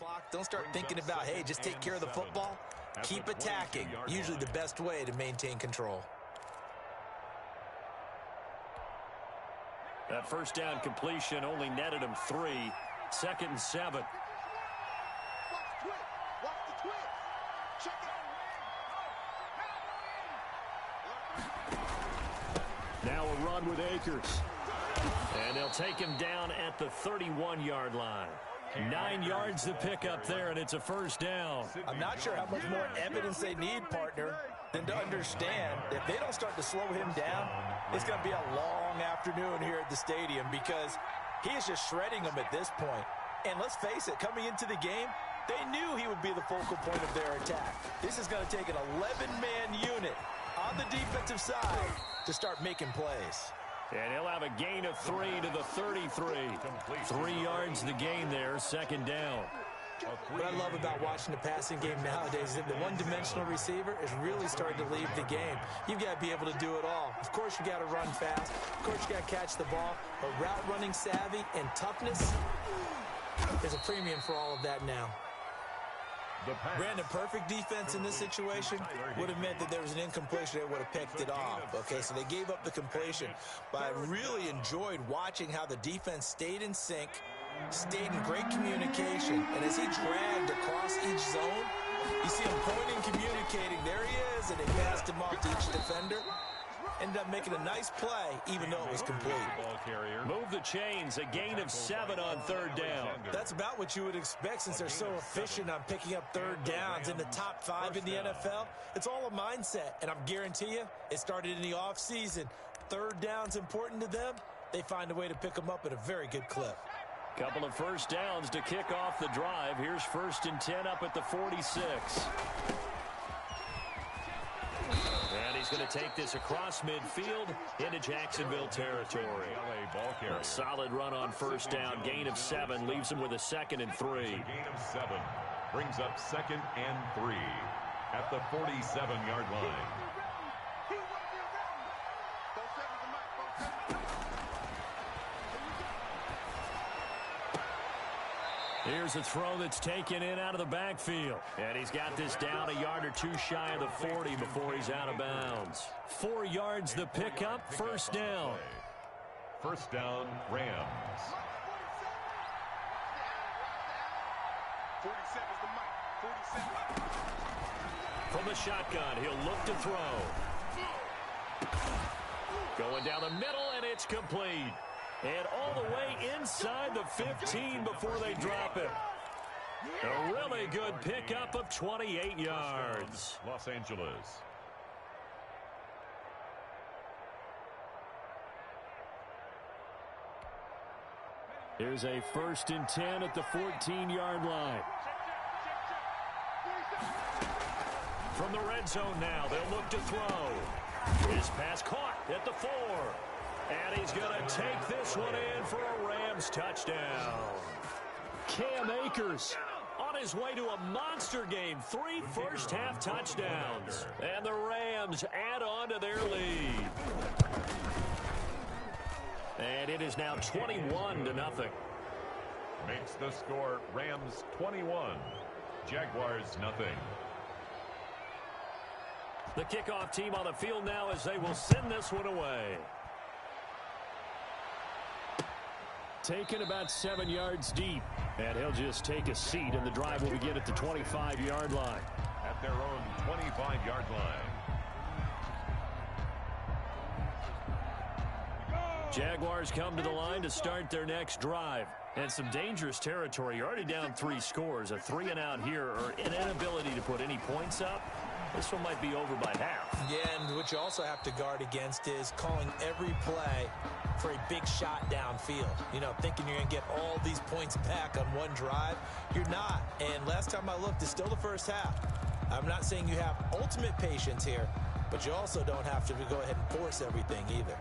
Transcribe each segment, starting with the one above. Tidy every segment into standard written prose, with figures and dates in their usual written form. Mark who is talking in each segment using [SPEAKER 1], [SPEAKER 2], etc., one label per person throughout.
[SPEAKER 1] clock. Don't start thinking about, hey, just take care of the football. Keep attacking. Usually the best way to maintain control.
[SPEAKER 2] That first down completion only netted him 3. 2nd and 7. Now a run with Akers. And they'll take him down at the 31-yard line. 9 yards to pick up there, and it's a first down.
[SPEAKER 1] I'm not sure how much more evidence they need, partner, than to understand if they don't start to slow him down, it's going to be a long afternoon here at the stadium because he is just shredding them at this point. And let's face it, coming into the game, they knew he would be the focal point of their attack. This is going to take an 11-man unit on the defensive side to start making plays.
[SPEAKER 2] And he'll have a gain of 3 to the 33. 3 yards the gain there, 2nd down.
[SPEAKER 1] What I love about watching the passing game nowadays is that the one-dimensional receiver is really starting to leave the game. You've got to be able to do it all. Of course, you got to run fast. Of course, you got to catch the ball. But route running savvy and toughness, there's a premium for all of that now. Brandon, perfect defense in this situation would have meant that there was an incompletion. They would have picked it off. Okay, so they gave up the completion. But I really enjoyed watching how the defense stayed in sync, stayed in great communication. And as he dragged across each zone, you see him pointing, communicating. There he is, and they passed him off to each defender. Ended up making a nice play, even though it was complete.
[SPEAKER 2] Move the chains, a gain of 7 on 3rd down.
[SPEAKER 1] That's about what you would expect since they're so efficient on picking up 3rd downs in the top 5 in the NFL. It's all a mindset, and I'm guarantee you, it started in the offseason. 3rd down's important to them. They find a way to pick them up at a very good clip.
[SPEAKER 2] Couple of first downs to kick off the drive. Here's 1st and 10 up at the 46. And he's going to take this across midfield into Jacksonville territory. A solid run on 1st down. Gain of 7 leaves him with a 2nd and 3.
[SPEAKER 3] Gain of 7 brings up 2nd and 3 at the 47-yard line.
[SPEAKER 2] Here's a throw that's taken in out of the backfield. And he's got this down a yard or 2 shy of the 40 before he's out of bounds. 4 yards the pickup, 1st down.
[SPEAKER 3] 1st down, Rams.
[SPEAKER 4] 47 is the mic. 47.
[SPEAKER 2] From the shotgun, he'll look to throw. Going down the middle, and it's complete. And all the way inside the 15 before they drop it. A really good pickup of 28 yards.
[SPEAKER 3] Los Angeles.
[SPEAKER 2] Here's a 1st and 10 at the 14-yard line. From the red zone now, they'll look to throw. His pass caught at the 4. And he's going to take this one in for a Rams touchdown. Cam Akers on his way to a monster game. 3 first-half touchdowns. And the Rams add on to their lead. And it is now 21-0.
[SPEAKER 3] Makes the score Rams 21, Jaguars nothing.
[SPEAKER 2] The kickoff team on the field now as they will send this one away. Taken about 7 yards deep. And he'll just take a seat, and the drive will begin at the 25-yard line.
[SPEAKER 3] At their own 25-yard line.
[SPEAKER 2] Jaguars come to the line to start their next drive. And some dangerous territory. You're already down 3 scores. A 3-and-out here, or an inability to put any points up. This one might be over by half.
[SPEAKER 1] Yeah, and what you also have to guard against is calling every play for a big shot downfield. You know, thinking you're going to get all these points back on one drive. You're not. And last time I looked, it's still the first half. I'm not saying you have ultimate patience here, but you also don't have to go ahead and force everything either.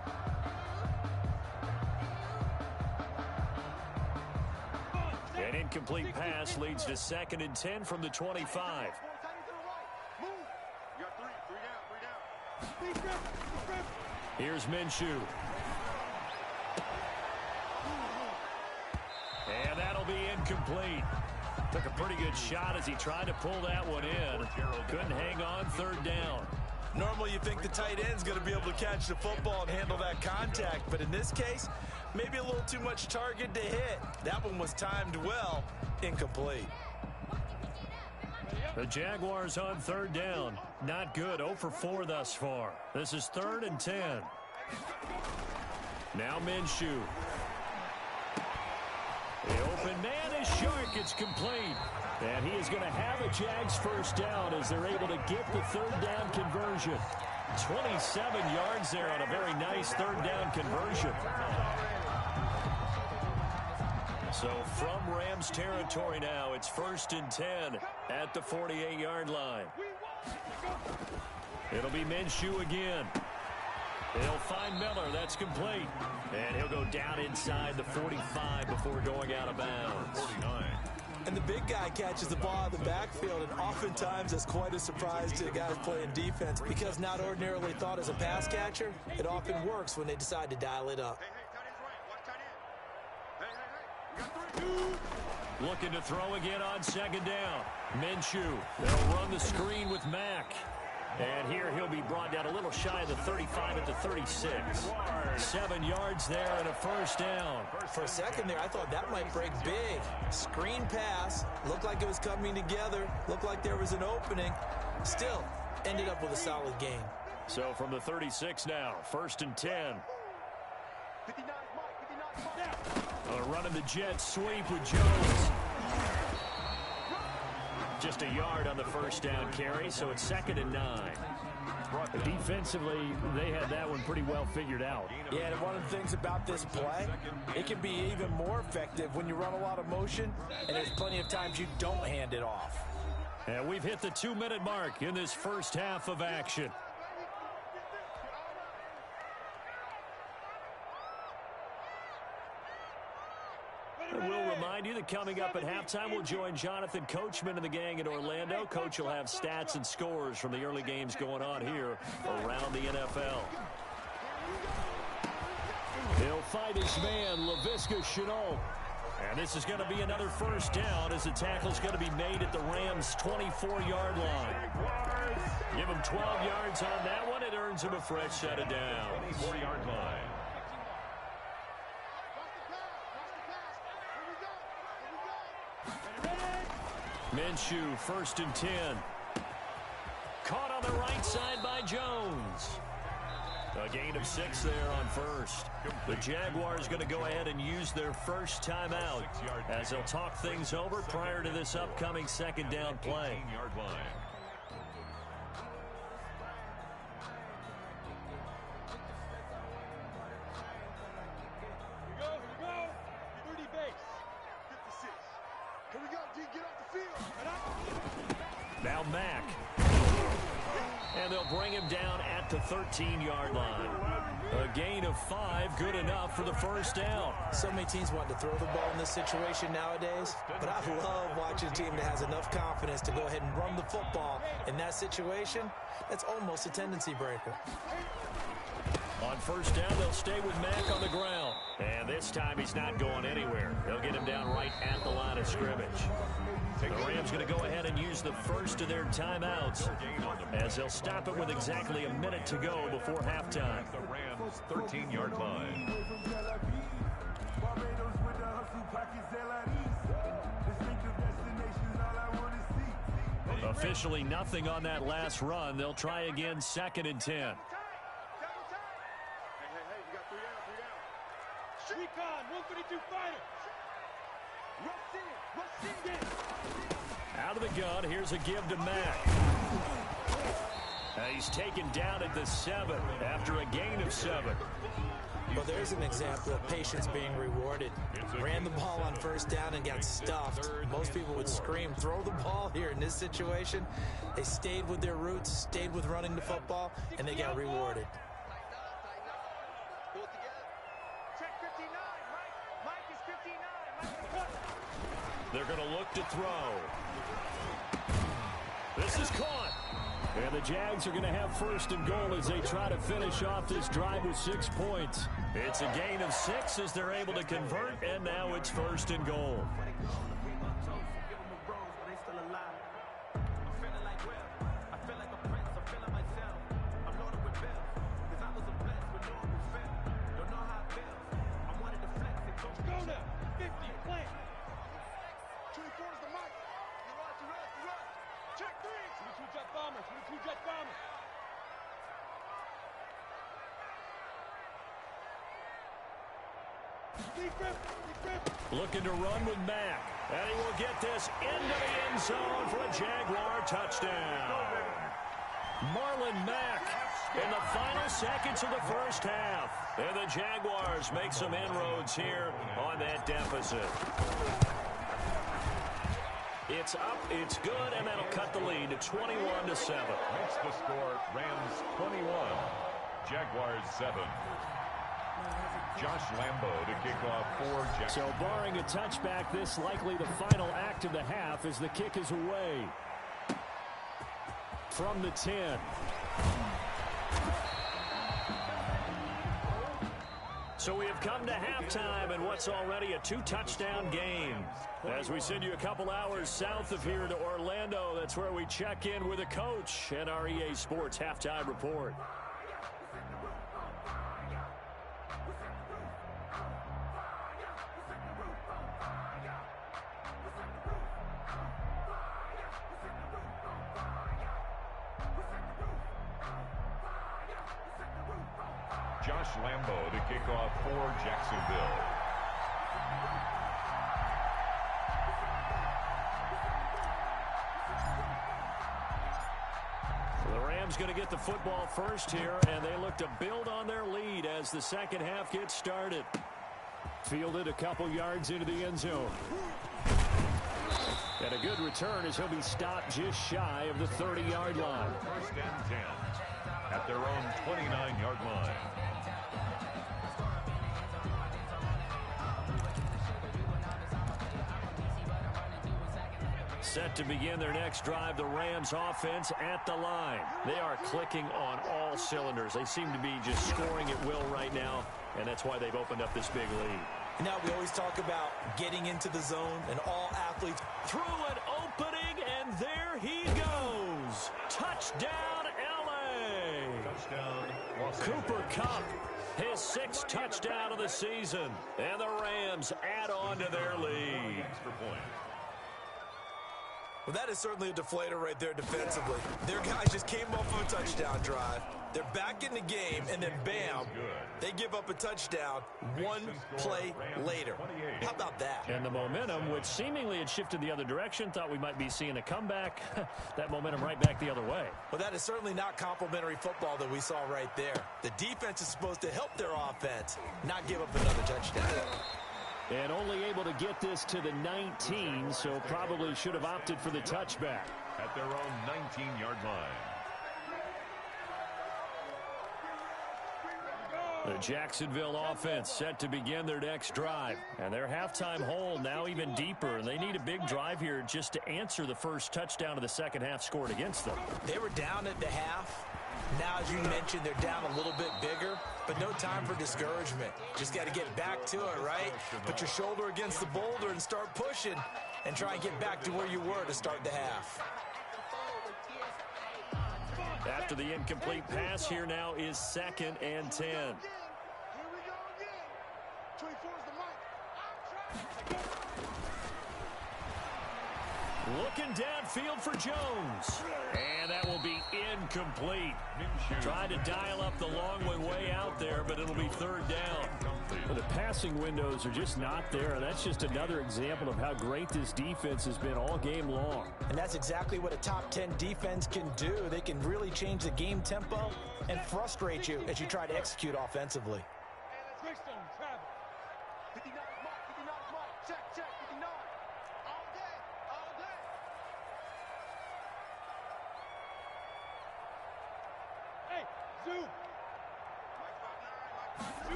[SPEAKER 2] An incomplete pass leads to 2nd and 10 from the 25. Here's Minshew. And that'll be incomplete. Took a pretty good shot as he tried to pull that one in. Couldn't hang on third down.
[SPEAKER 1] Normally you think the tight end's going to be able to catch the football and handle that contact, but in this case, maybe a little too much target to hit. That one was timed well, incomplete.
[SPEAKER 2] The Jaguars on third down. Not good, 0 for 4 thus far. This is 3rd and 10. Now Minshew. The open man is short. It's complete. And he is going to have a Jags first down as they're able to get the third down conversion. 27 yards there on a very nice third down conversion. So from Rams territory now, it's 1st and 10 at the 48-yard line. It'll be Minshew again. He'll find Miller. That's complete. And he'll go down inside the 45 before going out of bounds.
[SPEAKER 3] 49.
[SPEAKER 1] And the big guy catches the ball out of the backfield, and oftentimes that's quite a surprise to the guys playing defense because not ordinarily thought as a pass catcher, it often works when they decide to dial it up.
[SPEAKER 2] Looking to throw again on 2nd down. Minshew. They'll run the screen with Mack. And here he'll be brought down a little shy of the 35 at the 36. 7 yards there and a first down.
[SPEAKER 1] For a second there, I thought that might break big. Screen pass. Looked like it was coming together. Looked like there was an opening. Still, ended up with a solid gain.
[SPEAKER 2] So from the 36 now, 1st and 10. Running the jet sweep with Jones. Just a yard on the first down carry, so it's 2nd and 9.
[SPEAKER 5] Defensively, they had that one pretty well figured out.
[SPEAKER 1] Yeah, and one of the things about this play, it can be even more effective when you run a lot of motion, and there's plenty of times you don't hand it off.
[SPEAKER 2] And we've hit the 2-minute mark in this first half of action. We'll remind you that coming up at halftime, we'll join Jonathan Coachman and the gang in Orlando. Coach will have stats and scores from the early games going on here around the NFL. He'll fight his man, Laviska Shenault. And this is going to be another first down as the tackle's going to be made at the Rams' 24-yard line. Give him 12 yards on that one. It earns him a fresh set of downs.
[SPEAKER 3] 24-yard line.
[SPEAKER 2] Minshew, 1st and 10. Caught on the right side by Jones. A gain of 6 there on first. The Jaguars going to go ahead and use their first timeout as they'll talk things over prior to this upcoming 2nd down play.
[SPEAKER 3] 18-yard line.
[SPEAKER 2] Now Mack. And they'll bring him down at the 13-yard line. A gain of 5, good enough for the first down.
[SPEAKER 1] So many teams want to throw the ball in this situation nowadays, but I love watching a team that has enough confidence to go ahead and run the football in that situation. That's almost a tendency breaker.
[SPEAKER 2] On first down, they'll stay with Mack on the ground. And this time he's not going anywhere. They'll get him down right at the line of scrimmage. The Rams going to go ahead and use the first of their timeouts as they'll stop it with exactly a minute to go before halftime.
[SPEAKER 3] The Rams' 13-yard line.
[SPEAKER 2] Officially nothing on that last run. They'll try again, 2nd and 10. Out of the gun, here's a give to Mack. He's taken down at the 7 after a gain of 7.
[SPEAKER 1] Well, there's an example of patience being rewarded. Ran the ball on first down and got stuffed. Most people would scream, throw the ball here. In this situation, they stayed with their roots, stayed with running the football, and they got rewarded.
[SPEAKER 2] They're going to look to throw. This is caught. And the Jags are going to have 1st and goal as they try to finish off this drive with 6 points. It's a gain of 6 as they're able to convert, and now it's 1st and goal.
[SPEAKER 4] Plant. 24 is the mic. You're right. Check 3. 22 jet bomber. Defense.
[SPEAKER 2] Looking to run with Mack. And he will get this into the end zone for a Jaguar touchdown. Marlon Mack in the final seconds of the first half. And the Jaguars make some inroads here on that deficit. It's up, it's good, and that'll cut the lead to 21-7.
[SPEAKER 3] Makes the score Rams 21, Jaguars 7. Josh Lambo to kick off for Jacksonville.
[SPEAKER 5] So barring a touchback, this likely the final act of the half as the kick is away. From the 10.
[SPEAKER 2] So we have come to halftime in what's already a 2-touchdown game. As we send you a couple hours south of here to Orlando, that's where we check in with a coach at our EA Sports Halftime Report.
[SPEAKER 3] Josh Lambo to kick off for Jacksonville.
[SPEAKER 2] The Rams going to get the football first here, and they look to build on their lead as the second half gets started.
[SPEAKER 5] Fielded a couple yards into the end zone. And a good return as he'll be stopped just shy of the 30-yard line.
[SPEAKER 3] First and 10 at their own 29-yard line.
[SPEAKER 2] Set to begin their next drive, the Rams offense at the line. They are clicking on all cylinders. They seem to be just scoring at will right now, and that's why they've opened up this big lead.
[SPEAKER 1] Now we always talk about getting into the zone, and all athletes
[SPEAKER 2] Through an opening, and there he goes. Touchdown, L.A.
[SPEAKER 3] Touchdown, Los
[SPEAKER 2] Cooper
[SPEAKER 3] Angeles.
[SPEAKER 2] Kupp, his 6th touchdown of the season, and the Rams add on to their lead.
[SPEAKER 3] Extra point.
[SPEAKER 1] Well, that is certainly a deflator right there defensively. Their guys just came off of a touchdown drive. They're back in the game, and then bam, they give up a touchdown one play later. How about that?
[SPEAKER 5] And the momentum, which seemingly had shifted the other direction, thought we might be seeing a comeback. That momentum right back the other way.
[SPEAKER 1] Well, that is certainly not complimentary football that we saw right there. The defense is supposed to help their offense, not give up another touchdown.
[SPEAKER 5] And only able to get this to the 19, so probably should have opted for the touchback.
[SPEAKER 3] At their own 19-yard line.
[SPEAKER 2] The Jacksonville offense set to begin their next drive. And their halftime hole now even deeper. And they need a big drive here just to answer the first touchdown of the second half scored against them.
[SPEAKER 1] They were down at the half. Now, as you mentioned, they're down a little bit bigger, but no time for discouragement. Just got to get back to it, right? Put your shoulder against the boulder and start pushing and try and get back to where you were to start the half.
[SPEAKER 2] After the incomplete pass, here now is 2nd and 10.
[SPEAKER 4] Here we go again. 24 is the mic.
[SPEAKER 2] Looking downfield for Jones. And that will be incomplete. Tried to dial up the long way out there, but it'll be 3rd down.
[SPEAKER 5] Well, the passing windows are just not there, and that's just another example of how great this defense has been all game long.
[SPEAKER 1] And that's exactly what a top 10 defense can do. They can really change the game tempo and frustrate you as you try to execute offensively.
[SPEAKER 4] Greystone, travel. 59 is mic. 59 is mic. Check. 59. All day. Hey, zoom.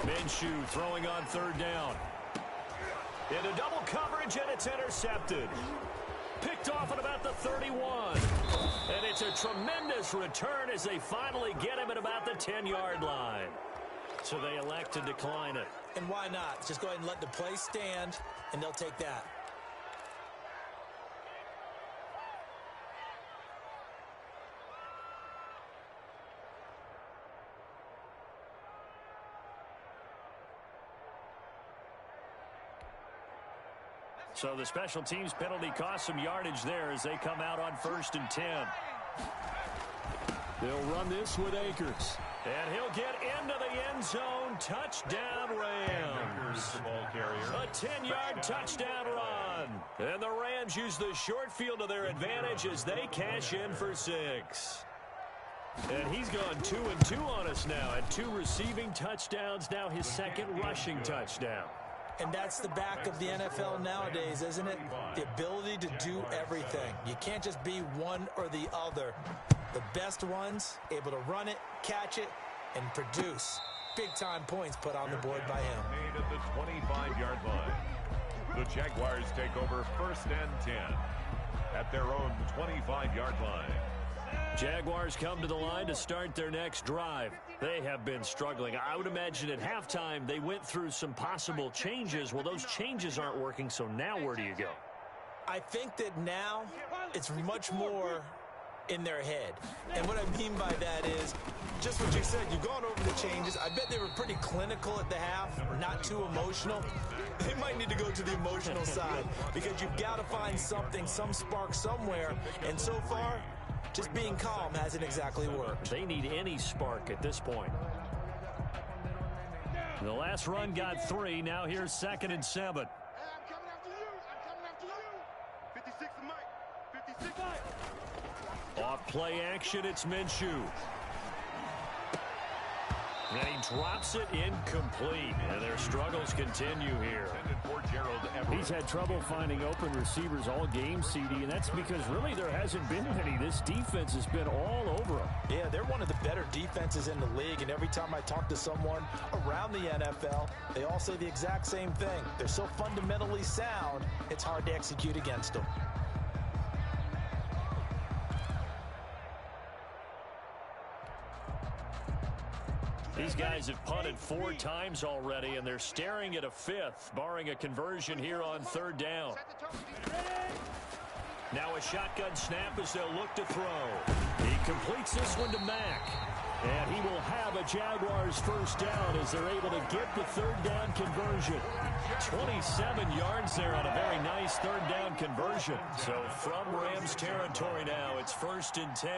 [SPEAKER 2] Minshew throwing on 3rd down. Into double coverage, and it's intercepted. Picked off at about the 31. And it's a tremendous return as they finally get him at about the 10-yard line. So they elect to decline it.
[SPEAKER 1] And why not? Just go ahead and let the play stand, and they'll take that.
[SPEAKER 5] So the special teams penalty cost some yardage there as they come out on 1st and 10. They'll run this with Akers. And he'll get into the end zone. Touchdown, Rams. A 10-yard touchdown run. And the Rams use the short field to their advantage as they cash in for 6. And he's gone 2-2 on us now at 2 receiving touchdowns, now his 2nd rushing touchdown.
[SPEAKER 1] And that's the back of the NFL nowadays, isn't it? The ability to do everything. You can't just be one or the other. The best ones able to run it, catch it, and produce big-time points put on the board by him.
[SPEAKER 3] Made at the 25-yard line. The Jaguars take over 1st and 10 at their own 25-yard line.
[SPEAKER 5] Jaguars come to the line to start their next drive. They have been struggling. I would imagine at halftime they went through some possible changes. Well, those changes aren't working, so now where do you go?
[SPEAKER 1] I think that now it's much more in their head. And what I mean by that is just what you said. You've gone over the changes. I bet they were pretty clinical at the half, not too emotional. They might need to go to the emotional side because you've got to find something, some spark somewhere. And so far, just being calm hasn't exactly worked.
[SPEAKER 5] They need any spark at this point. The last run got 3. Now here's 2nd and 7.
[SPEAKER 4] Hey, I'm coming after you. I'm coming after you. 56 to Mike. 56 Mike.
[SPEAKER 5] Off play action, it's Minshew. And he drops it incomplete. And their struggles continue here. He's had trouble finding open receivers all game, CD, and that's because really there hasn't been any. This defense has been all over them.
[SPEAKER 1] Yeah, they're one of the better defenses in the league, and every time I talk to someone around the NFL, they all say the exact same thing. They're so fundamentally sound, it's hard to execute against them.
[SPEAKER 5] These guys have punted 4 times already, and they're staring at a 5th, barring a conversion here on 3rd down. Now a shotgun snap as they'll look to throw. He completes this one to Mack. And he will have a Jaguars 1st down as they're able to get the 3rd down conversion. 27 yards there on a very nice 3rd down conversion. So from Rams territory now, it's 1st and 10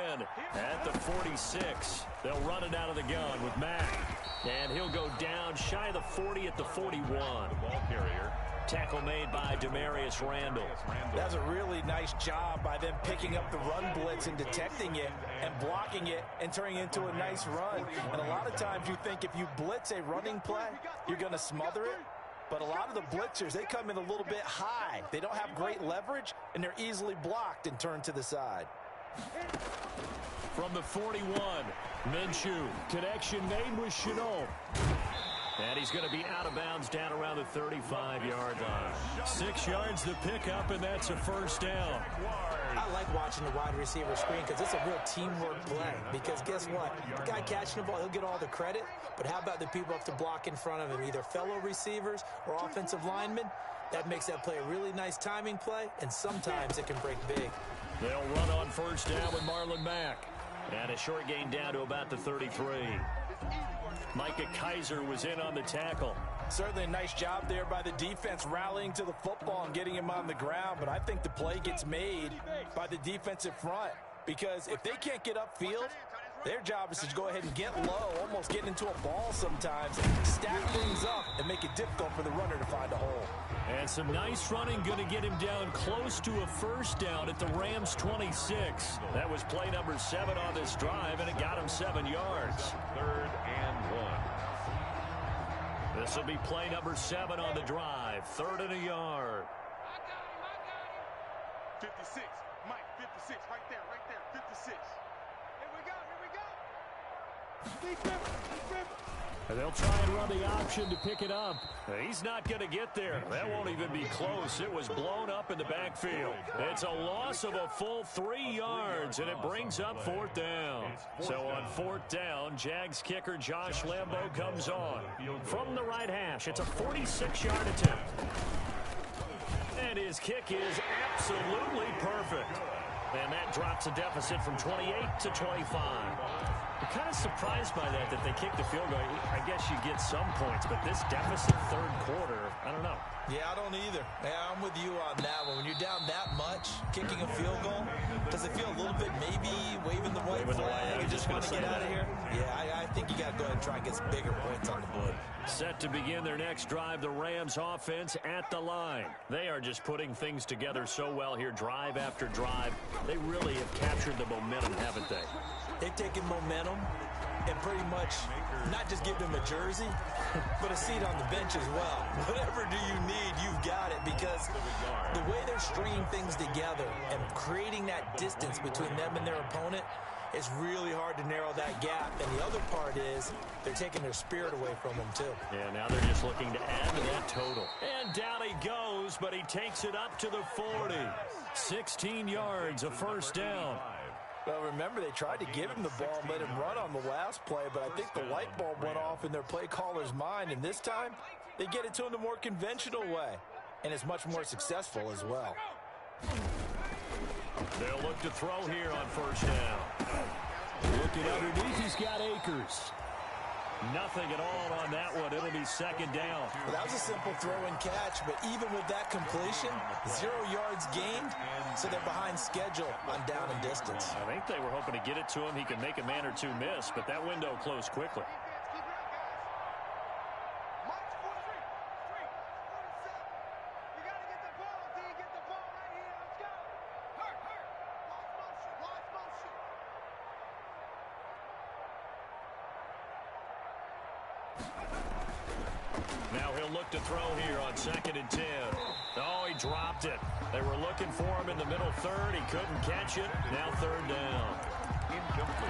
[SPEAKER 5] at the 46. They'll run it out of the gun with Mack. And he'll go down shy of the 40 at the 41.
[SPEAKER 3] Ball carrier.
[SPEAKER 5] Tackle made by Demarius Randall.
[SPEAKER 1] That's a really nice job by them picking up the run blitz and detecting it and blocking it and turning it into a nice run. And a lot of times you think if you blitz a running play, you're going to smother it. But a lot of the blitzers, they come in a little bit high. They don't have great leverage, and they're easily blocked and turned to the side.
[SPEAKER 5] From the 41, Minshew. Connection made with Chenault. And he's going to be out of bounds down around the 35-yard line. 6 yards to pick up, and that's a 1st down.
[SPEAKER 1] I like watching the wide receiver screen because it's a real teamwork play. Because guess what? The guy catching the ball, he'll get all the credit. But how about the people up to block in front of him, either fellow receivers or offensive linemen? That makes that play a really nice timing play, and sometimes it can break big.
[SPEAKER 5] They'll run on 1st down with Marlon Mack. And a short gain down to about the 33. Micah Kaiser was in on the tackle.
[SPEAKER 1] Certainly a nice job there by the defense rallying to the football and getting him on the ground, but I think the play gets made by the defensive front because if they can't get upfield, their job is to go ahead and get low, almost get into a ball sometimes, stack things up and make it difficult for the runner to find a hole.
[SPEAKER 5] And some nice running going to get him down close to a 1st down at the Rams 26. That was play number 7 on this drive, and it got him 7 yards.
[SPEAKER 3] 3rd and 1.
[SPEAKER 5] This will be play number 7 on the drive. 3rd and a yard.
[SPEAKER 4] 56. Mike, 56. Right there. 56. Here we go.
[SPEAKER 5] And they'll try and run the option to pick it up. He's not going to get there. That won't even be close. It was blown up in the backfield. It's a loss of a full 3 yards, and it brings up 4th down. So on 4th down, Jags kicker Josh Lambo comes on. From the right hash, it's a 46-yard attempt. And his kick is absolutely perfect. And that drops a deficit from 28 to 25. I'm kind of surprised by that they kicked the field goal. I guess you get some points, but this deficit 3rd quarter, I don't know.
[SPEAKER 1] Yeah, I don't either. Yeah, I'm with with you on that one. When you're down that much, kicking a field goal, does it feel a little bit maybe waving the white flag and just want to get out of here? Yeah, I think you got to go ahead and try and get some bigger points on the board.
[SPEAKER 5] Set to begin their next drive, the Rams offense at the line. They are just putting things together so well here, drive after drive. They really have captured the momentum, haven't they?
[SPEAKER 1] They've taken momentum and pretty much not just give them a jersey, but a seat on the bench as well. Whatever do you need, you've got it, because the way they're stringing things together and creating that distance between them and their opponent, it's really hard to narrow that gap. And the other part is they're taking their spirit away from them, too.
[SPEAKER 5] Yeah, now they're just looking to add to that total. And down he goes, but he takes it up to the 40. 16 yards, a first down.
[SPEAKER 1] Well, remember, they tried to give him the ball and let him run on the last play, but I think the light bulb went off in their play caller's mind, and this time they get it to him the more conventional way, and it's much more successful as well.
[SPEAKER 5] They'll look to throw here on first down. Looking underneath, he's got Akers. Nothing at all on that one. It'll be second down.
[SPEAKER 1] Well, that was a simple throw and catch, but even with that completion, 0 yards gained, so they're behind schedule on down and distance.
[SPEAKER 5] I think they were hoping to get it to him. He could make a man or two miss, but that window closed quickly. Now he'll look to throw here on 2nd and 10. Oh, he dropped it. They were looking for him in the middle third. He couldn't catch it. Now 3rd down.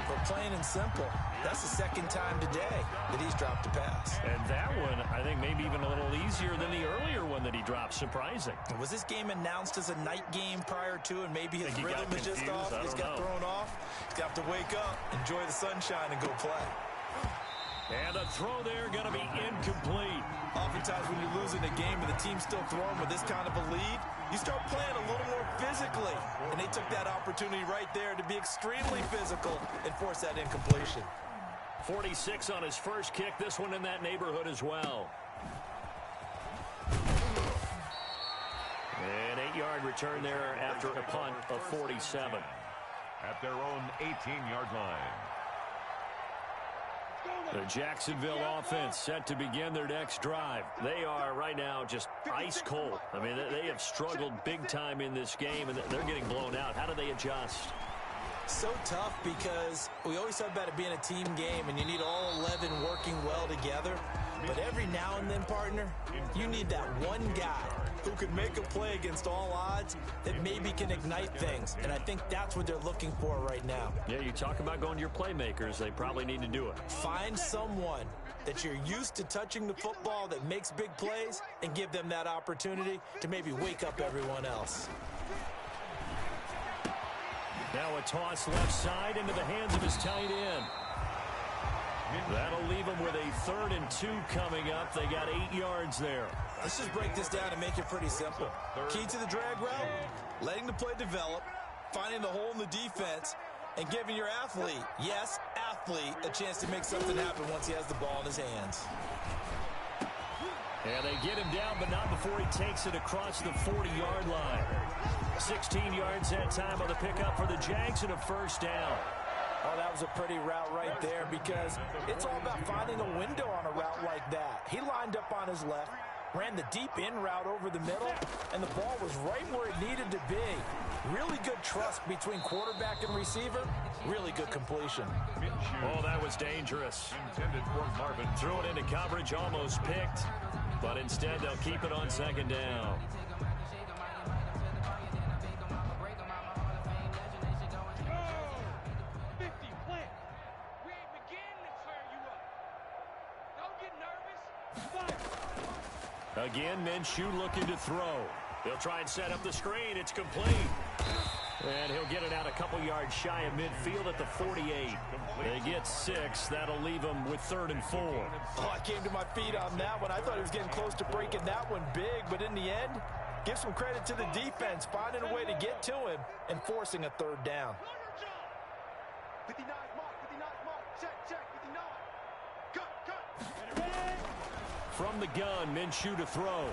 [SPEAKER 1] For plain and simple, that's the second time today that he's dropped a pass.
[SPEAKER 5] And that one, I think, maybe even a little easier than the earlier one that he dropped. Surprising.
[SPEAKER 1] Was this game announced as a night game prior to, and maybe his rhythm is just off? He's got thrown off. He's got to wake up, enjoy the sunshine, and go play.
[SPEAKER 5] And a throw there going to be incomplete.
[SPEAKER 1] Oftentimes when you're losing a game and the team's still throwing with this kind of a lead, you start playing a little more physically. And they took that opportunity right there to be extremely physical and force that incompletion.
[SPEAKER 5] 46 on his first kick. This one in that neighborhood as well. An 8-yard return there after a punt of 47.
[SPEAKER 3] At their own 18-yard line.
[SPEAKER 5] The Jacksonville offense set to begin their next drive. They are right now just ice cold. I mean, they have struggled big time in this game, and they're getting blown out. How do they adjust?
[SPEAKER 1] So tough, because we always talk about it being a team game, and you need all 11 working well together. But every now and then, partner, you need that one guy who can make a play against all odds that maybe can ignite things. And I think that's what they're looking for right now.
[SPEAKER 5] Yeah, you talk about going to your playmakers. They probably need to do it.
[SPEAKER 1] Find someone that you're used to touching the football that makes big plays and give them that opportunity to maybe wake up everyone else.
[SPEAKER 5] Now a toss left side into the hands of his tight end. That'll leave him with a 3rd and 2 coming up. They got 8 yards there.
[SPEAKER 1] Let's just break this down and make it pretty simple. Key to the drag route, letting the play develop, finding the hole in the defense, and giving your athlete, yes, athlete, a chance to make something happen once he has the ball in his hands.
[SPEAKER 5] And they get him down, but not before he takes it across the 40-yard line. 16 yards that time on the pickup for the Jags and a first down.
[SPEAKER 1] Oh, that was a pretty route right there, because it's all about finding a window on a route like that. He lined up on his left, ran the deep in route over the middle, and the ball was right where it needed to be. Really good trust between quarterback and receiver. Really good completion.
[SPEAKER 5] Oh, that was dangerous.
[SPEAKER 3] Intended for Marvin.
[SPEAKER 5] Threw it into coverage, almost picked, but instead they'll keep it on 2nd down. Again, Minshew looking to throw. They'll try and set up the screen. It's complete. And he'll get it out a couple yards shy of midfield at the 48. They get 6. That'll leave him with 3rd and 4.
[SPEAKER 1] Oh, I came to my feet on that one. I thought he was getting close to breaking that one big, but in the end, give some credit to the defense, finding a way to get to him and forcing a 3rd down.
[SPEAKER 4] 59 mark, 59 mark, check, 59. Cut.
[SPEAKER 5] From the gun, Minshew to throw.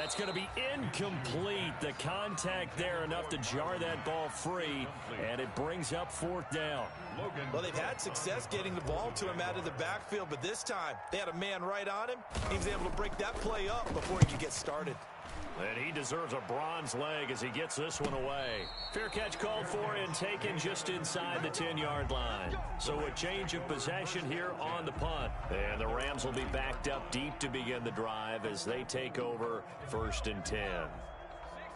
[SPEAKER 5] That's going to be incomplete. The contact there enough to jar that ball free, and it brings up 4th down.
[SPEAKER 1] Well, they've had success getting the ball to him out of the backfield, but this time they had a man right on him. He was able to break that play up before he could get started.
[SPEAKER 5] And he deserves a bronze leg as he gets this one away. Fair catch called for and taken just inside the 10-yard line. So a change of possession here on the punt. And the Rams will be backed up deep to begin the drive as they take over 1st and 10.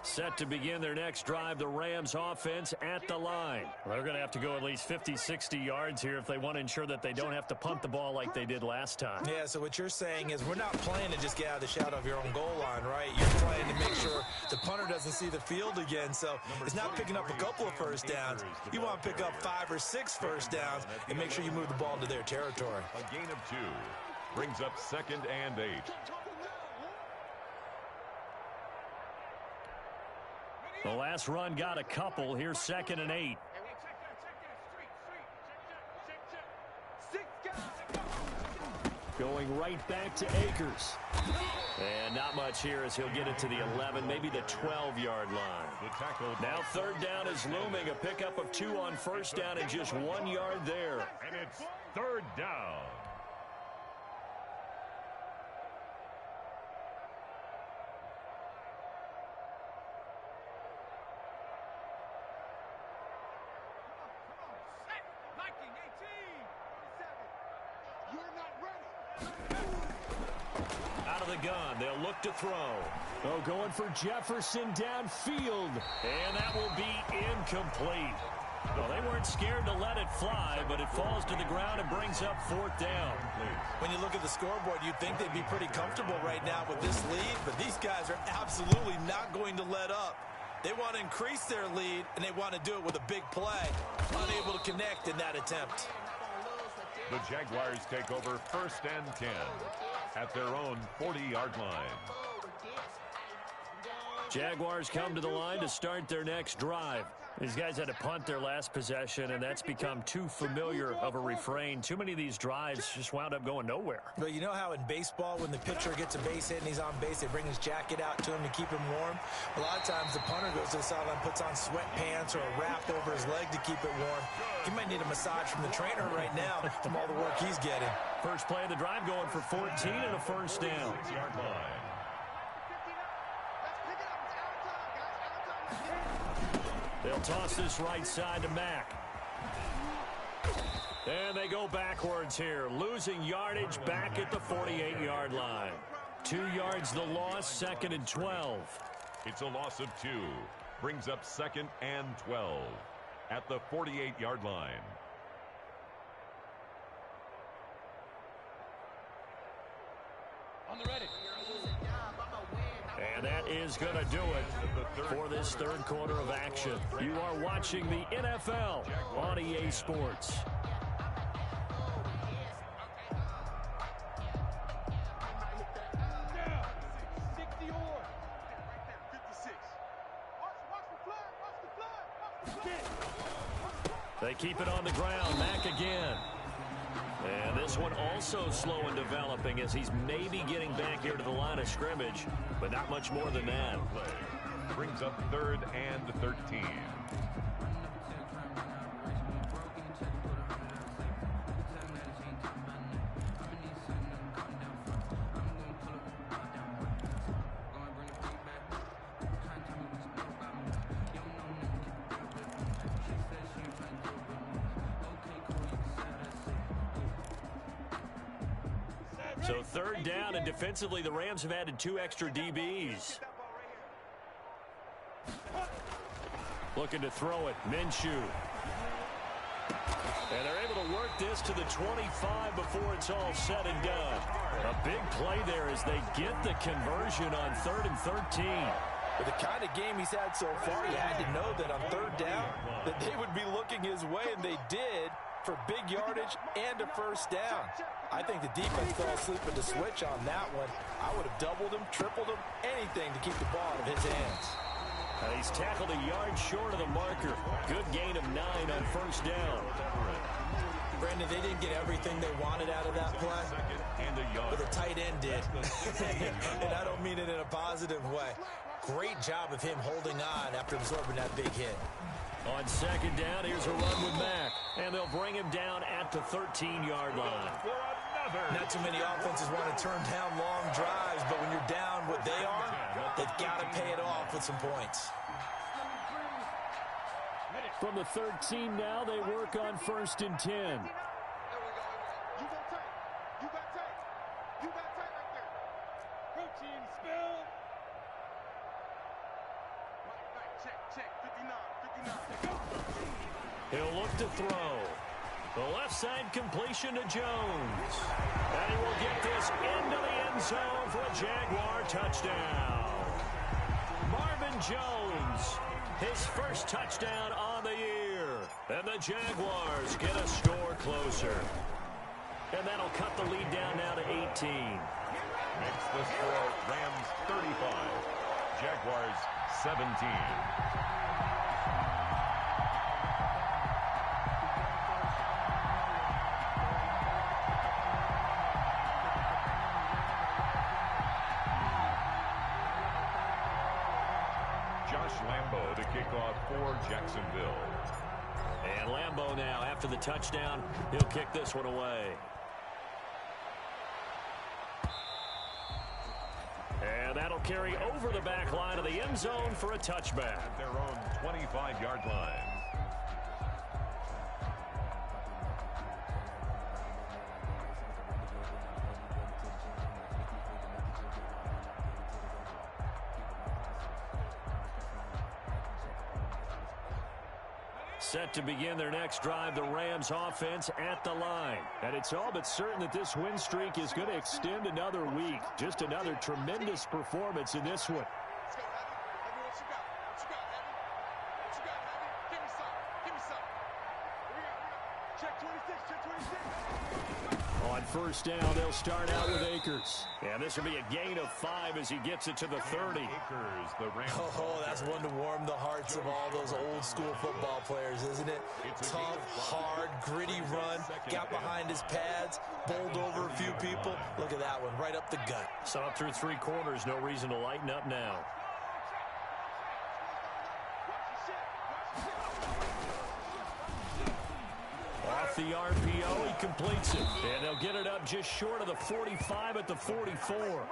[SPEAKER 5] Set to begin their next drive, the Rams offense at the line. They're going to have to go at least 50, 60 yards here if they want to ensure that they don't have to punt the ball like they did last time.
[SPEAKER 1] Yeah, so what you're saying is we're not playing to just get out of the shadow of your own goal line, right? You're playing to make sure the punter doesn't see the field again. So it's not picking up a couple of first downs. You want to pick up 5 or 6 first downs and make sure you move the ball to their territory.
[SPEAKER 3] A gain of 2 brings up 2nd and 8.
[SPEAKER 5] The last run got a couple. Here's 2nd and 8. Going right back to Akers. And not much here as he'll get it to the 11, maybe the 12-yard line. Now 3rd down is looming. A pickup of 2 on 1st down and just 1 yard there.
[SPEAKER 3] And it's 3rd down.
[SPEAKER 5] Out of the gun, they'll look to throw. Oh, going for Jefferson downfield. And that will be incomplete. Well, they weren't scared to let it fly, but it falls to the ground and brings up 4th down.
[SPEAKER 1] When you look at the scoreboard, you'd think they'd be pretty comfortable right now with this lead, but these guys are absolutely not going to let up. They want to increase their lead, and they want to do it with a big play. Unable to connect in that attempt.
[SPEAKER 3] The Jaguars take over 1st and 10 at their own 40-yard line.
[SPEAKER 5] Jaguars come to the line to start their next drive. These guys had to punt their last possession, and that's become too familiar of a refrain. Too many of these drives just wound up going nowhere.
[SPEAKER 1] But you know how in baseball, when the pitcher gets a base hit and he's on base, they bring his jacket out to him to keep him warm? A lot of times the punter goes to the sideline, puts on sweatpants or a wrap over his leg to keep it warm. He might need a massage from the trainer right now from all the work he's getting.
[SPEAKER 5] First play of the drive going for 14 and a 1st down.
[SPEAKER 3] 6-yard line.
[SPEAKER 5] They'll toss this right side to Mack. And they go backwards here, losing yardage back at the 48-yard line. 2 yards the loss, 2nd and 12.
[SPEAKER 3] It's a loss of 2. Brings up 2nd and 12 at the 48-yard line.
[SPEAKER 4] On the ready.
[SPEAKER 5] And that is going to do it for this 3rd quarter of action. You are watching the NFL on EA Sports. They keep it on the ground. Mack again. And this one also slow in developing as he's maybe getting back here to the line of scrimmage, but not much more than that.
[SPEAKER 3] Brings up 3rd and 13.
[SPEAKER 5] So 3rd down, and defensively, the Rams have added 2 extra DBs. Looking to throw it, Minshew. And they're able to work this to the 25 before it's all said and done. A big play there as they get the conversion on 3rd and 13.
[SPEAKER 1] With the kind of game he's had so far, you had to know that on 3rd down that they would be looking his way, and they did, for big yardage and a 1st down. I think the defense fell asleep at the switch on that one. I would have doubled him, tripled him, anything to keep the ball out of his hands.
[SPEAKER 5] He's tackled a yard short of the marker. Good gain of 9 on 1st down.
[SPEAKER 1] Brandon, they didn't get everything they wanted out of that play, but the tight end did. And I don't mean it in a positive way. Great job of him holding on after absorbing that big hit.
[SPEAKER 5] On second down, here's a run with Mack. And they'll bring him down at the 13-yard line.
[SPEAKER 1] Not too many offenses want to turn down long drives, but when you're down what they are, they've got to pay it off with some points.
[SPEAKER 5] From the 13 now, they work on 1st and 10.
[SPEAKER 4] There we go. You got tight. You got tight. You got tight right there. Protein spill. Right, check. 59.
[SPEAKER 5] He'll look to throw. The left side completion to Jones. And he will get this into the end zone for a Jaguar touchdown. Marvin Jones, his first touchdown on the year. And the Jaguars get a score closer. And that'll cut the lead down now to 18.
[SPEAKER 3] Makes the score Rams 35, Jaguars 17. Lambeau to kick off for Jacksonville.
[SPEAKER 5] And Lambeau now, after the touchdown, he'll kick this one away. And that'll carry over the back line of the end zone for a touchback.
[SPEAKER 3] At their own 25-yard line.
[SPEAKER 5] Set to begin their next drive, the Rams offense at the line. And it's all but certain that this win streak is going to extend another week. Just another tremendous performance in this one.
[SPEAKER 4] Let's go, Heavy. Heavy, what you got? What you got, Heavy? What you got, Heavy? Give me some. Give me some. Here we go. Check 26.
[SPEAKER 5] On first down, they'll start out with Akers. And this will be a gain of 5 as he gets it to the 30.
[SPEAKER 3] Akers, the Rams.
[SPEAKER 1] Oh, that's one to warm the hearts of all those old school football players, isn't it? Tough, hard, gritty run. Got behind his pads, bowled over a few people. Look at that one, right up the gut.
[SPEAKER 5] So up through 3 quarters, no reason to lighten up now. Off the RPO, he completes it. And they'll get it up just short of the 45 at the 44.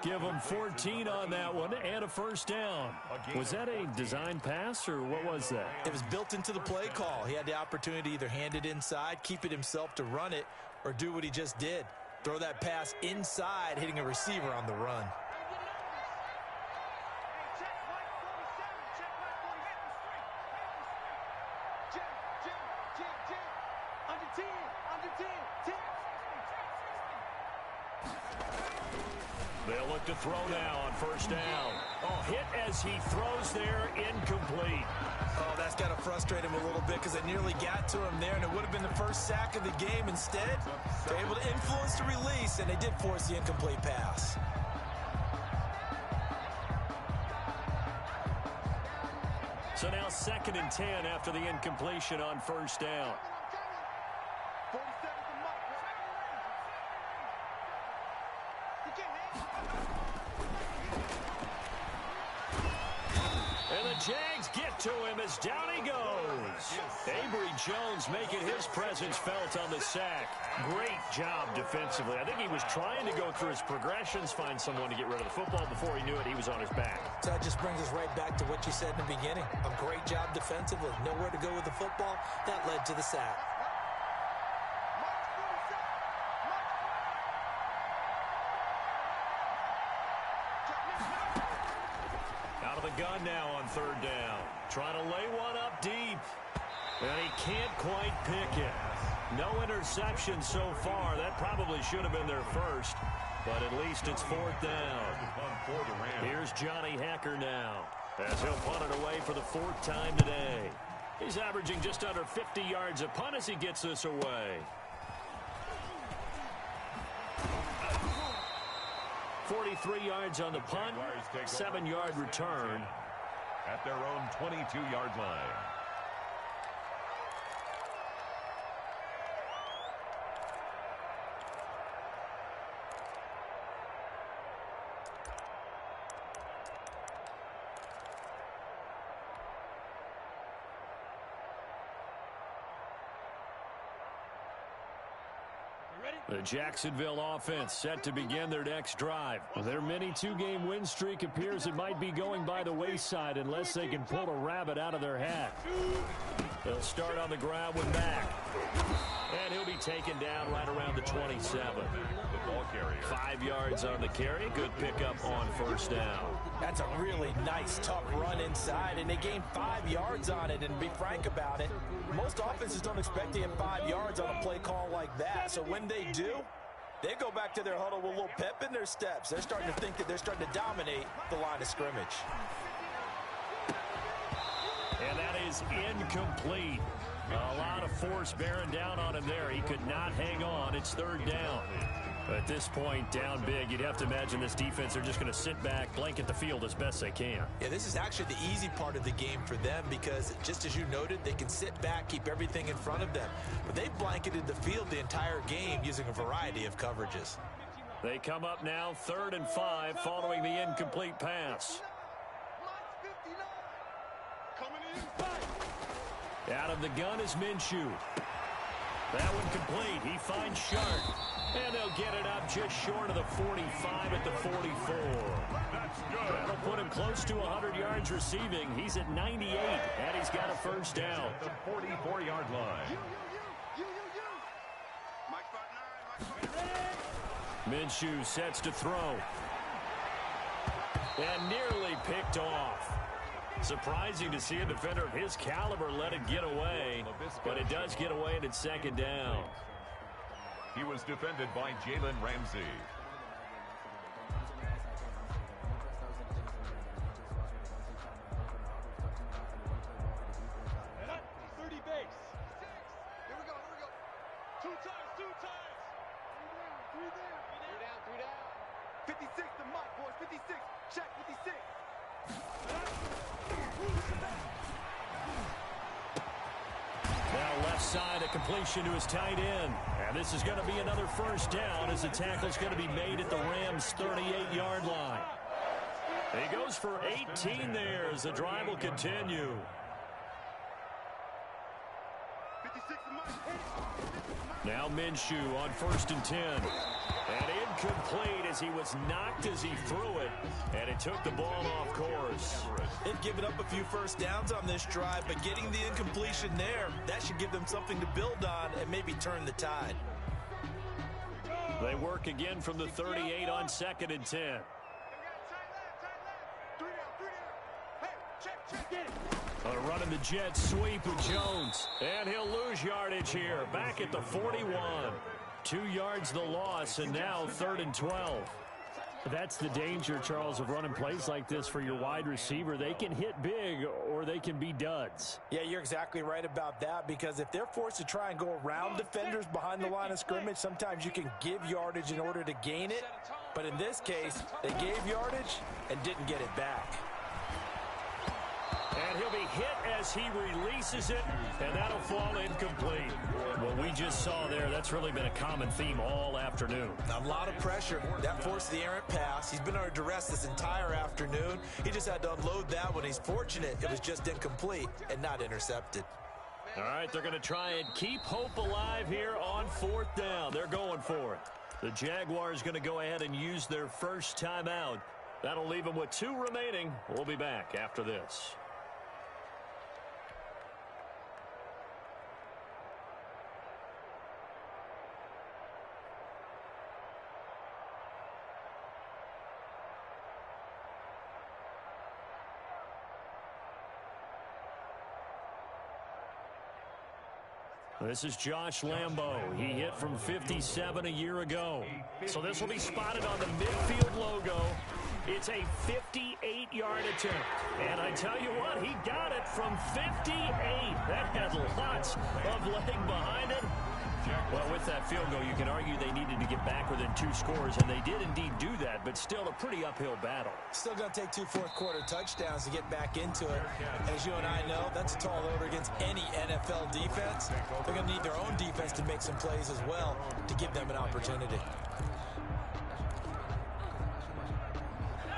[SPEAKER 5] Give them 14 on that one and a first down. Was that a design pass or what was that?
[SPEAKER 1] It was built into the play call. He had the opportunity to either hand it inside, keep it himself to run it, or do what he just did. Throw that pass inside, hitting a receiver on the run.
[SPEAKER 5] They'll look to throw now on first down. Oh, hit as he throws there, incomplete.
[SPEAKER 1] Oh, that's got to frustrate him a little bit because it nearly got to him there, and it would have been the first sack of the game. Instead, they're able to influence the release, and they did force the incomplete pass.
[SPEAKER 5] So now 2nd and 10 after the incompletion on first down. And the Jags get to him as down he goes. Avery Jones making his presence felt on the sack. Great job defensively. I think he was trying to go through his progressions, find someone to get rid of the football. Before he knew it, he was on his back.
[SPEAKER 1] So that just brings us right back to what you said in the beginning. A great job defensively. Nowhere to go with the football. That led to the sack.
[SPEAKER 5] Out of the gun now on 3rd down. Trying to lay one up deep. And he can't quite pick it. No interception so far. That probably should have been their first. But at least it's 4th down. Here's Johnny Hacker now, as he'll punt it away for the 4th time today. He's averaging just under 50 yards a punt as he gets this away. 43 yards on the punt, 7-yard return.
[SPEAKER 3] At their own 22-yard line.
[SPEAKER 5] The Jacksonville offense set to begin their next drive. Their mini two-game win streak appears it might be going by the wayside unless they can pull a rabbit out of their hat. They'll start on the ground with Mack. And he'll be taken down right around the 27.
[SPEAKER 3] The ball carrier.
[SPEAKER 5] 5 yards on the carry. Good pickup on first down.
[SPEAKER 1] That's a really nice, tough run inside, and they gained 5 yards on it. And to be frank about it, most offenses don't expect to get 5 yards on a play call like that. So when they do, they go back to their huddle with a little pep in their steps. They're starting to think that they're starting to dominate the line of scrimmage.
[SPEAKER 5] And that is incomplete. A lot of force bearing down on him there. He could not hang on. It's third down. At this point, down big, you'd have to imagine this defense are just going to sit back, blanket the field as best they can.
[SPEAKER 1] Yeah, this is actually the easy part of the game for them because, just as you noted, they can sit back, keep everything in front of them. But they've blanketed the field the entire game using a variety of coverages.
[SPEAKER 5] They come up now, 3rd and 5, following the incomplete pass. Out of the gun is Minshew. That one complete. He finds Sharp. And they'll get it up just short of the 45 at the 44.
[SPEAKER 3] That's good.
[SPEAKER 5] That'll put him close to 100 yards receiving. He's at 98, and he's got a first down.
[SPEAKER 3] The 44-yard line.
[SPEAKER 5] Minshew sets to throw. And nearly picked off. Surprising to see a defender of his caliber let it get away, but it does get away and it's second down.
[SPEAKER 3] He was defended by Jalen Ramsey.
[SPEAKER 4] And up, 30 base. 6. Here we go. 2 times. 3 down. 3 down. 56 to Mike, boys. 56. Check 56.
[SPEAKER 5] Now left side, a completion to his tight end. And this is going to be another first down as the tackle's going to be made at the Rams' 38-yard line. He goes for 18 there as the drive will continue.
[SPEAKER 4] 56 to Mike.
[SPEAKER 5] Now Minshew on 1st and 10. And incomplete as he was knocked as he threw it. And it took the ball off course.
[SPEAKER 1] They've given up a few first downs on this drive, but getting the incompletion there, that should give them something to build on and maybe turn the tide.
[SPEAKER 5] They work again from the 38 on 2nd and 10.
[SPEAKER 4] 3 down. Hey, check.
[SPEAKER 5] Running the jet sweep with Jones. And he'll lose yardage here. Back at the 41. 2 yards the loss, and now 3rd and 12. That's the danger, Charles, of running plays like this for your wide receiver. They can hit big or they can be duds.
[SPEAKER 1] Yeah, you're exactly right about that, because if they're forced to try and go around defenders behind the line of scrimmage, sometimes you can give yardage in order to gain it. But in this case, they gave yardage and didn't get it back.
[SPEAKER 5] And he'll be hit as he releases it, and that'll fall incomplete. What we just saw there, that's really been a common theme all afternoon.
[SPEAKER 1] A lot of pressure. That forced the errant pass. He's been under duress this entire afternoon. He just had to unload that one. He's fortunate it was just incomplete and not intercepted.
[SPEAKER 5] All right, they're going to try and keep hope alive here on 4th down. They're going for it. The Jaguars going to go ahead and use their first timeout. That'll leave them with 2 remaining. We'll be back after this. This is Josh Lambo. He hit from 57 a year ago. So this will be spotted on the midfield logo. It's a 58-yard attempt. And I tell you what, he got it from 58. That had lots of leg behind it. Well, with that field goal, you can argue they needed to get back within 2 scores, and they did indeed do that, but still a pretty uphill battle.
[SPEAKER 1] Still going to take 2 fourth-quarter touchdowns to get back into it. As you and I know, that's a tall order against any NFL defense. They're going to need their own defense to make some plays as well to give them an opportunity.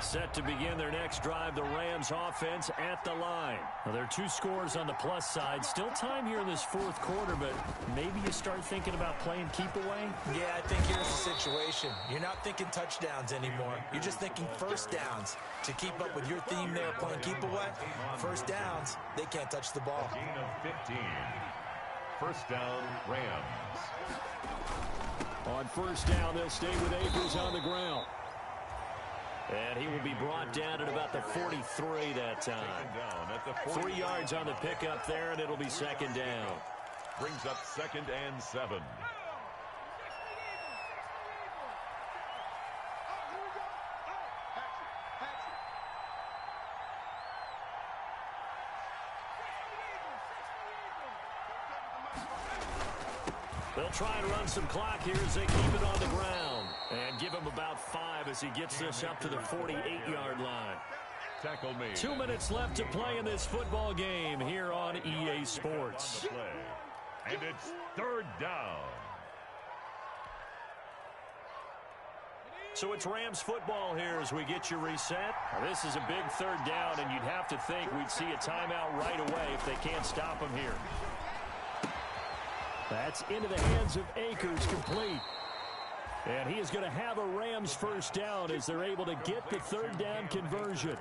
[SPEAKER 5] Set to begin their next drive, the Rams offense at the line. Now, there are 2 scores on the plus side. Still time here in this fourth quarter, but maybe you start thinking about playing keep away?
[SPEAKER 1] Yeah, I think here's the situation. You're not thinking touchdowns anymore. You're just thinking first downs. To keep up with your theme there, playing keep away, first downs, they can't touch the ball.
[SPEAKER 3] Gain of 15. First down, Rams.
[SPEAKER 5] On first down, they'll stay with Akers on the ground. And he will be brought down at about the 43 that time. 3 yards on the pickup there, and it'll be second down.
[SPEAKER 3] Brings up 2nd and 7.
[SPEAKER 5] They'll try and run some clock here as they keep it on the ground. And give him about 5 as he gets this up to the 48-yard line.
[SPEAKER 3] Tackle made.
[SPEAKER 5] 2 minutes left to play in this football game here on EA Sports.
[SPEAKER 3] And it's 3rd down.
[SPEAKER 5] So it's Rams football here as we get you reset. Now, this is a big 3rd down, and you'd have to think we'd see a timeout right away if they can't stop him here. That's into the hands of Akers, complete. And he is going to have a Rams first down as they're able to get the 3rd down conversion.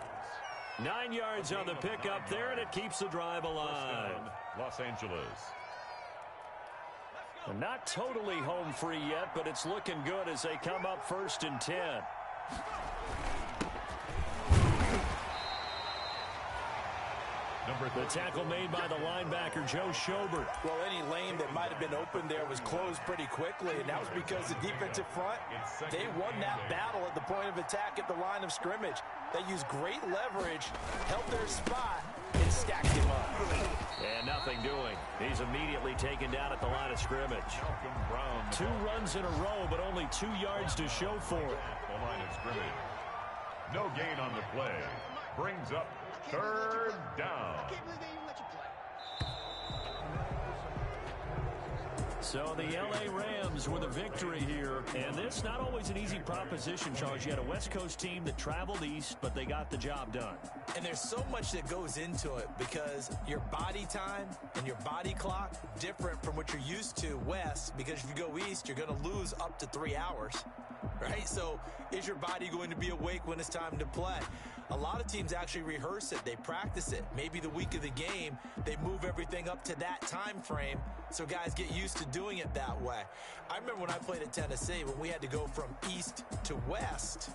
[SPEAKER 5] 9 yards on the pickup there, and it keeps the drive alive.
[SPEAKER 3] Los Angeles.
[SPEAKER 5] Not totally home free yet, but it's looking good as they come up 1st and 10. The tackle made by the linebacker, Joe Schobert.
[SPEAKER 1] Well, any lane that might have been open there was closed pretty quickly, and that was because the defensive front, they won that battle at the point of attack at the line of scrimmage. They used great leverage, held their spot, and stacked him up.
[SPEAKER 5] And nothing doing. He's immediately taken down at the line of scrimmage. 2 runs in a row, but only 2 yards to show for it.
[SPEAKER 3] The line of scrimmage. No gain on the play. Brings up 3rd down.
[SPEAKER 5] So the L.A. Rams with a victory here. And this not always an easy proposition, Charles. You had a West Coast team that traveled east, but they got the job done.
[SPEAKER 1] And there's so much that goes into it because your body time and your body clock different from what you're used to west, because if you go east, you're going to lose up to 3 hours, right? So is your body going to be awake when it's time to play? A lot of teams actually rehearse it. They practice it. Maybe the week of the game, they move everything up to that time frame so guys get used to doing it that way. I remember when I played at Tennessee when we had to go from east to west.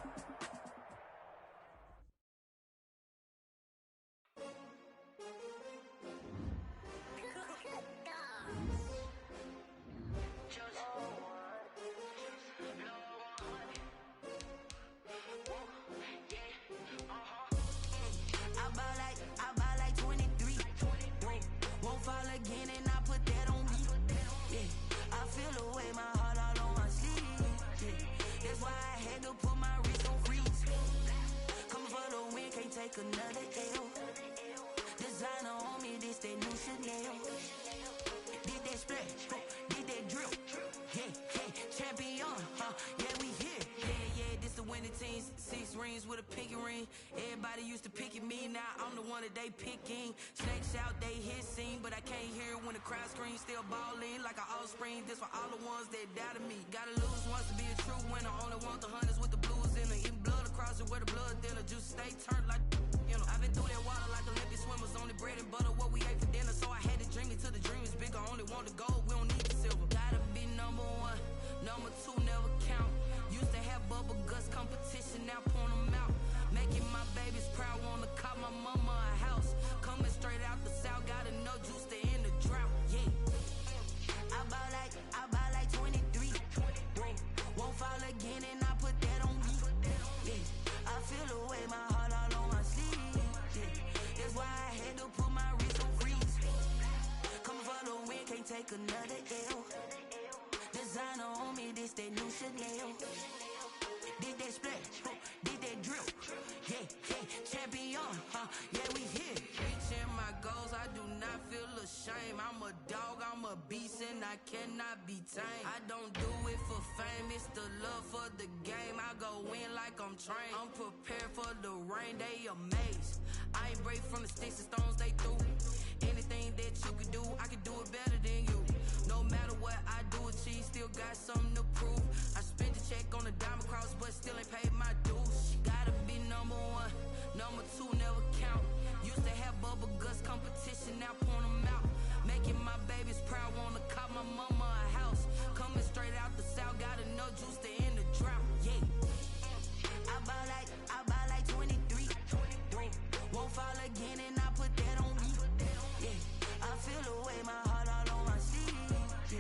[SPEAKER 6] Another L. Designer on me, this that new Chanel. Did that splash, did that drip. Yeah, champion, yeah, we here. Yeah, this the winning team. 6 rings with a pinky ring. Everybody used to pick at me, now I'm the one that they picking. Snakes out, they hissing, but I can't hear when the crowd screams. Still balling like an offspring. This for all the ones that doubted me. Gotta lose once to be a true winner. Only want the hunters with the blues in it. Eating blood across it where the blood thinner. Juice stay turned like. I've been through that water like Olympic swimmers. Only bread and butter, what we ate for dinner. So I had to dream it till the dream is bigger. Only want the gold, we don't need the silver. Gotta be number 1, number 2 never count. Used to have bubble guts competition, now point them out. Making my babies proud, wanna call my mama a house. Coming straight out the south, gotta know juice to end the drought. Yeah, I bought like 23. Won't fall again and I put that on me. Yeah, I feel the way my heart all on my sleeve. That's why I had to put my wrist on freeze. Coming for the win, can't take another L. Designer on me, this that new Chanel. Did that splash, did that drip. Yeah, champion, yeah, we here. reaching my goals, I do not feel ashamed. I'm a dog, I'm a beast, and I cannot be tamed. I don't do it for fame, it's the love for the game. I go in like I'm trained. I'm prepared for the rain, they amazed. I ain't break from the sticks and stones they threw. Anything that you could do, I could do it better than you. No matter what I do, achieve, still got something to prove. I spent a check on the diamond cross, but still ain't paid my dues. Gotta be number one, number two never count. Used to have bubble guts competition, now point them out. Making my babies proud, wanna cop my mama a house. Coming straight out the south, got enough juice to end the drought. Yeah, I buy like 23. Won't fall again, and I put that on me. Yeah, I feel the way, my heart all on my sleeve. Yeah,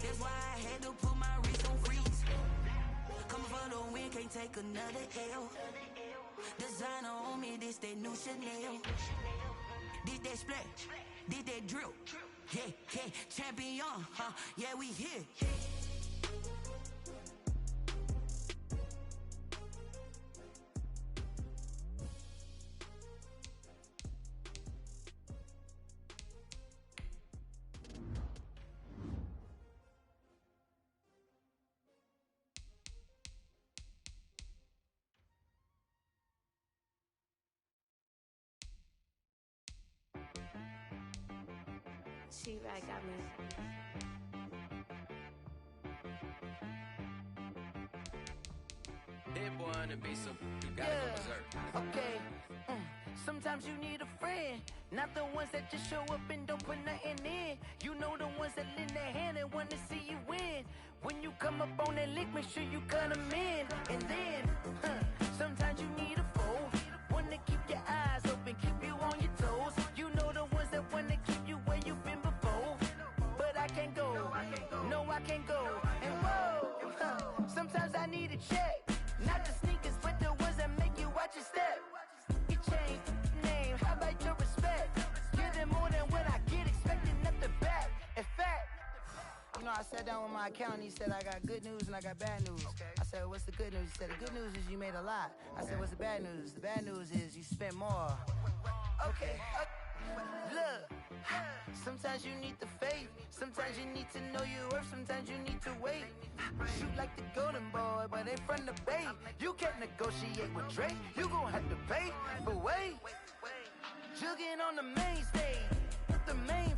[SPEAKER 6] that's why I had to put my wrist on freeze. Coming for the win, can't take another L. Designer on me, this that new Chanel. Did that splash, did that drill. Yeah, yeah, champion, huh? Yeah, we here.
[SPEAKER 7] She-Rag got me.
[SPEAKER 8] Hit boy on the beat, so you gotta go berserk.
[SPEAKER 9] Okay. Sometimes you need a friend, not the ones that just show up and don't put nothing in. You know the ones that lend their hand and want to see you win. When you come up on that lick, make sure you cut them in. And then, sometimes you need a foe, one to keep your eyes open, keep you on your toes. You know the ones that want to keep you where you've been before. But I can't go, no I can't go. And whoa, sometimes I need a check. Not the sneakers, but the ones that make you watch your step. You change name, how about your respect? Give them more than what I get, expecting nothing back. In fact, you know, I sat down with my accountant, he said I got good news and I got bad news. I said, what's the good news? He said, the good news is you made a lot. I said, what's the bad news? The bad news is you spent more. Okay. Look, sometimes you need the faith, sometimes you need to know your worth, sometimes you need to wait. Shoot like the golden boy, but ain't from the bay. You can't negotiate with Drake, you gon' have to pay. But wait, jugging on the main stage, the main